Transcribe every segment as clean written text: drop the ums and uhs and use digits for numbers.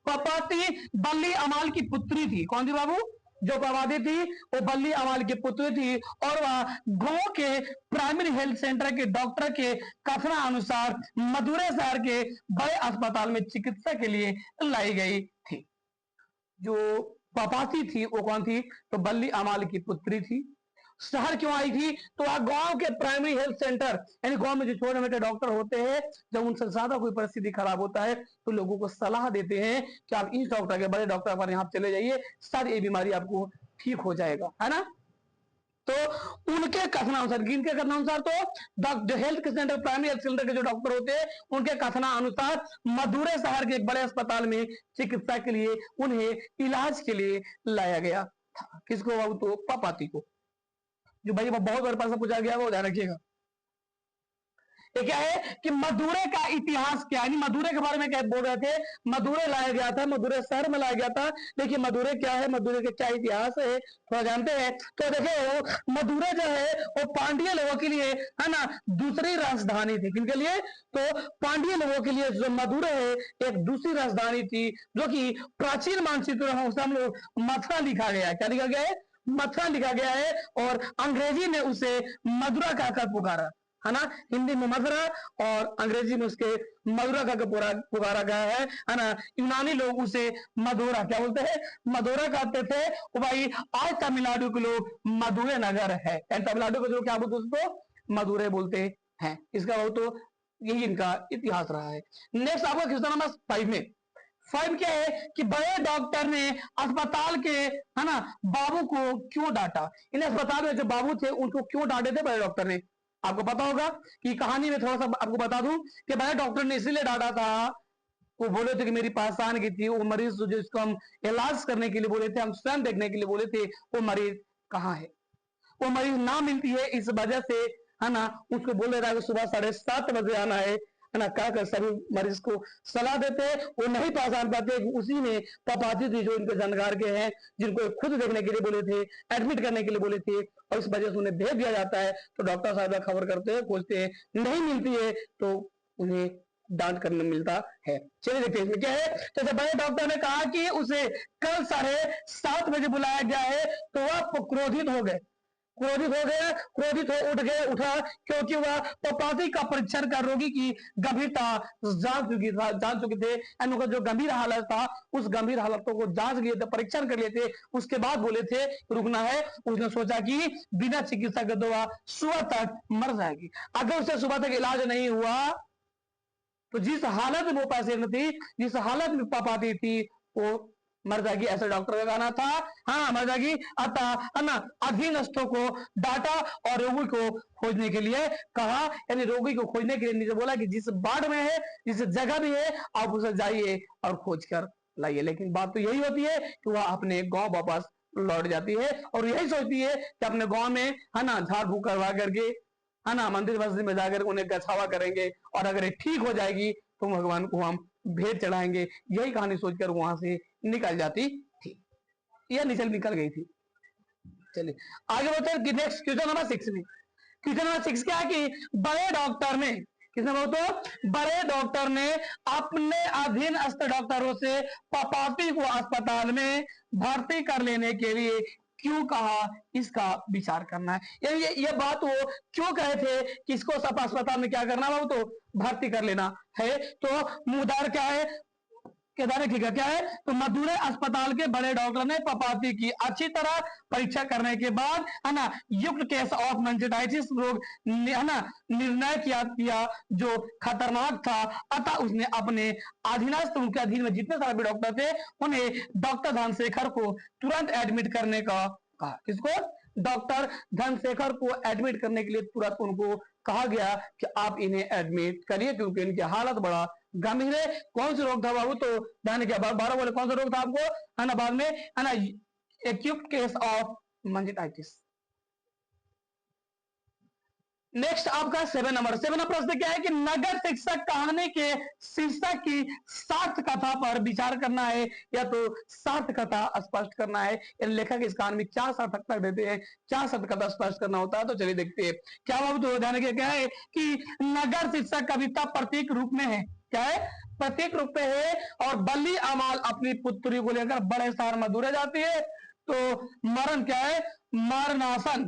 पपाती बल्ली अमाल की पुत्री थी। कौन थी बाबू? जो पपाती थी वो बल्ली अमाल की पुत्री थी और वह गांव के प्राइमरी हेल्थ सेंटर के डॉक्टर के कथनानुसार मदुरै शहर के बड़े अस्पताल में चिकित्सा के लिए लाई गई थी। जो पपाती थी वो कौन थी? तो बल्ली अमाल की पुत्री थी। शहर क्यों आई थी? तो वह गांव के प्राइमरी हेल्थ सेंटर, यानी गांव में जो छोटे मोटे डॉक्टर होते हैं, जब उनसे ज्यादा कोई परिस्थिति खराब होता है तो लोगों को सलाह देते हैं कि आप इस डॉक्टर के, बड़े डॉक्टर पर यहाँ चले जाइए, शायद ये बीमारी आपको ठीक हो जाएगा, है ना। तो उनके कथनानुसार, किनके कथनानुसार? तो जो health centre, primary health centre के जो डॉक्टर होते हैं उनके कथनानुसार मदुरै शहर के एक बड़े अस्पताल में चिकित्सा के लिए, उन्हें इलाज के लिए लाया गया था। किसको बाबू? तो पपाती को। जो भाई बहुत बार प्रश्न पूछा गया वो ध्यान रखिएगा। ये क्या है कि मदुरै का इतिहास क्या है? मदुरै के बारे में क्या बोल रहे थे? मदुरै लाया गया था, मदुरै शहर में लाया गया था। देखिए मदुरै क्या है, मदुरै का क्या इतिहास है, थोड़ा जानते हैं। तो देखिए मदुरै जो है वो पांड्य लोगों के लिए, है ना, दूसरी राजधानी थी। किनके लिए? तो पांड्य लोगों के लिए जो मदुरै है एक दूसरी राजधानी थी, जो कि प्राचीन मानचित्र में हम लोग मथुरा लिखा गया है। क्या लिखा गया है? मथुरा लिखा गया है। और अंग्रेजी में उसे मदुरा कहकर पुकारा, है ना। हिंदी में मथुरा और अंग्रेजी में उसके मदुरा का पुकारा गया है ना। यूनानी लोग उसे मदुरा क्या बोलते हैं? मदुरा कहते थे। तो भाई आज तमिलनाडु के लोग मदुरै नगर है, तमिलनाडु के लोग क्या बोलते उसको? मदुरै बोलते हैं। इसका वो तो यही इनका इतिहास रहा है। नेक्स्ट आपका क्वेश्चन नंबर 5 में, 5 क्या है कि बड़े डॉक्टर ने अस्पताल के, है ना, बाबू को क्यों डांटा? इन अस्पताल में जो बाबू थे उनको क्यों डांटे थे बड़े डॉक्टर ने? आपको पता होगा कि कहानी में थोड़ा सा आपको बता दूं कि बड़े डॉक्टर ने इसलिए डांटा था, वो बोले थे कि मेरी पहचान की थी, वो मरीज जो जिसको हम इलाज करने के लिए बोले थे, हम स्वयं देखने के लिए बोले थे, वो मरीज कहाँ है? वो मरीज ना मिलती है, इस वजह से, है ना, उसको बोल रहा है कि सुबह 7:30 बजे आना है ना। क्या कर सभी मरीज को सलाह देते, वो नहीं पहचान पाते। उसी में पपाती थी जो इनके जानकार के हैं, जिनको खुद देखने के लिए बोले थे, एडमिट करने के लिए बोले थे, और इस वजह से उन्हें भेज दिया जाता है। तो डॉक्टर साहब खबर करते हैं, खोजते हैं, नहीं मिलती है तो उन्हें डांट करने मिलता है। चलिए देखते हैं इसमें क्या है। तो जब बड़े डॉक्टर ने कहा कि उसे कल 7:30 बजे बुलाया गया है तो वह क्रोधित हो गए, क्रोधित हो उठा, क्योंकि वह पपाती का परीक्षण कर रोगी की गंभीरता जान चुके थे। उनका जो गंभीर हालत था, उस गंभीर हालतों को जांच लिए थे, परीक्षण कर लिए थे, उसके बाद बोले थे रुकना है। उसने सोचा कि बिना चिकित्सा के दवा सुबह तक मर जाएगी। अगर उसे सुबह तक इलाज नहीं हुआ तो जिस हालत में वो पेशेंट थी, जिस हालत में पपाती थी, वो मर जाएगी, ऐसा डॉक्टर का कहना था। हाँ मर जाएगी। अतः है ना अधीनस्थों को डाटा और रोगी को खोजने के लिए कहा, यानी रोगी को खोजने के लिए नीचे बोला कि जिस वार्ड में है, जिस जगह भी है, आप उसे जाइए और खोज कर लाइए। लेकिन बात तो यही होती है कि वह अपने गांव वापस लौट जाती है और यही सोचती है कि अपने गांव में, है ना, झाड़ फूक करवा करके, है ना, मंदिर मस्जिद में जाकर उन्हें गछावा करेंगे, और अगर ये ठीक हो जाएगी तो भगवान को हम भेंट चढ़ाएंगे। यही कहानी सोचकर वहां से निकल जाती थी, या निकल गई थी। चलिए आगे बढ़ते हैं नेक्स्ट क्वेश्चन नंबर 6 में। क्वेश्चन नंबर 6 क्या है कि बड़े डॉक्टर ने, किसने बोलो तो बड़े डॉक्टर ने अपने अधीनस्थ डॉक्टरों से पपाती को अस्पताल में भर्ती कर लेने के लिए क्यों कहा, इसका विचार करना है। ये बात वो क्यों कहे थे कि इसको सब अस्पताल में क्या करना है, वो तो भर्ती कर लेना है। तो मुद्दा क्या है, क्या है? तो मदुरै अस्पताल के बड़े डॉक्टर ने पपाती की अच्छी तरह परीक्षा करने के बाद, है ना, युक्त केस ऑफ मेनिंजाइटिस रोग, है ना, निर्णय किया जो खतरनाक था। अतः उसने अपने अधीनस्थ, उनके अधीन में जितने सारे भी डॉक्टर थे, उन्हें डॉक्टर धनशेखर को तुरंत एडमिट करने का कहा। किसको? डॉक्टर धनशेखर को एडमिट करने के लिए तुरंत उनको कहा गया कि आप इन्हें एडमिट करिए, क्योंकि इनकी हालत बड़ा गंभीर है। कौन सा रोग था बाबू? तो ध्यान क्या 12 बोले कौन सा रोग था आपको, है ना, बाद में, है ना, acute case of meningitis. Next आपका 7 नंबर प्रश्न क्या है कि नगर शिक्षक कहानी के शीर्षक की सार्थ कथा पर विचार करना है, या तो सार्थ कथा स्पष्ट करना है। लेखक इस कहानी में क्या सार्थकता देते हैं, क्या सार्थ कथा स्पष्ट करना होता है। तो चलिए देखते हैं क्या बाबू। तो ध्यान क्या है कि नगर शिक्षक कविता प्रतीक रूप में है। क्या है? प्रतीक रूप में है। और बल्ली अमाल अपनी पुत्री को लेकर बड़े शहर मथुरा जाती है। तो मरण क्या है? मरणासन।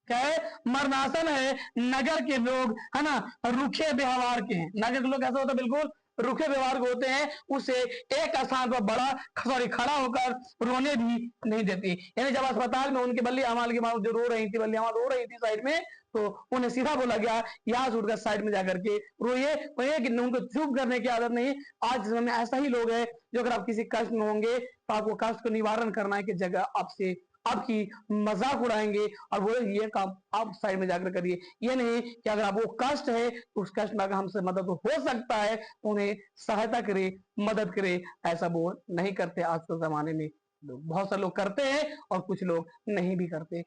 क्या है? मरणासन है। नगर के लोग है ना रुखे व्यवहार के हैं। नगर के लोग ऐसा होता है बिल्कुल रुखे व्यवहार के होते हैं, उसे एक स्थान पर बड़ा सॉरी खड़ा होकर रोने भी नहीं देती। यानी जब अस्पताल में उनके बल्ली अमाल की मां जो रो रही थी, बल्ली अमाल रो रही थी साइड में, तो उन्हें सीधा बोला गया यहाँ से उठकर साइड में जाकर के रोइए। कि उनको चुप करने की आदत नहीं। आज समय में ऐसा ही लोग है जो अगर आप किसी कष्ट में होंगे तो आपको कष्ट को निवारण करने की जगह आपसे आपकी मजाक उड़ाएंगे और बोले ये काम आप साइड में जाकर करिए। ये नहीं कि अगर आपको कष्ट है तो उस कष्ट में अगर हमसे मदद हो सकता है उन्हें सहायता करे, मदद करे, ऐसा वो नहीं करते। आज के जमाने में बहुत सारे लोग करते हैं और कुछ लोग नहीं भी करते हैं।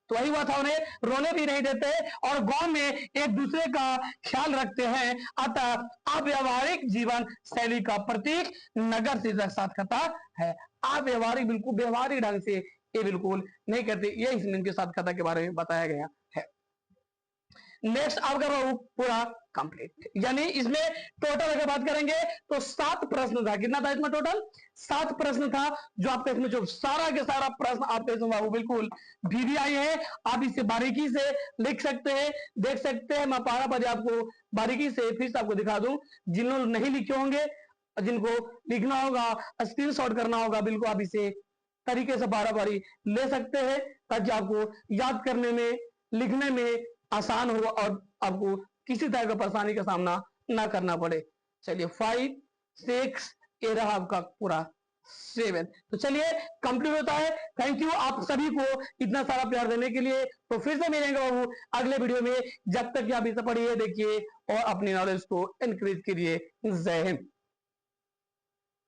तो वही हुआ था, उन्हें रोने भी नहीं देते और गांव में एक दूसरे का ख्याल रखते हैं। अतः अव्यवहारिक जीवन शैली का प्रतीक नगर से साक्षरता है। अव्यवहारिक बिल्कुल व्यवहारिक ढंग से ये बिल्कुल नहीं करते। ये इसमें इनके साक्षरता के बारे में बताया गया है। नेक्स्ट आपका पूरा कंप्लीट। यानी इसमें टोटल अगर बात करेंगे तो 7 प्रश्न था। कितना था इसमें टोटल? 7 प्रश्न था। जो आपके इसमें जो सारा के सारा प्रश्न आपके इसमें वो बिल्कुल VVI है। आप इसे बारीकी से लिख सकते हैं, देख सकते हैं। मैं पारा पर आपको बारीकी से फिर से आपको दिखा दूं। जिन लोग नहीं लिखे होंगे, जिनको लिखना होगा, स्क्रीनशॉट करना होगा, बिल्कुल आप इसे तरीके से बारी बारी ले सकते हैं ताकि आपको याद करने में, लिखने में आसान हो और आपको किसी तरह का परेशानी का सामना ना करना पड़े। चलिए 5 6 ये रहा आपका पूरा 7। तो चलिए कंप्लीट होता है। थैंक यू आप सभी को इतना सारा प्यार देने के लिए। तो फिर से मिलेंगे बाबू अगले वीडियो में। जब तक कि आप इसे पढ़िए, देखिए और अपनी नॉलेज को इंक्रीज करिए। जय हिंद।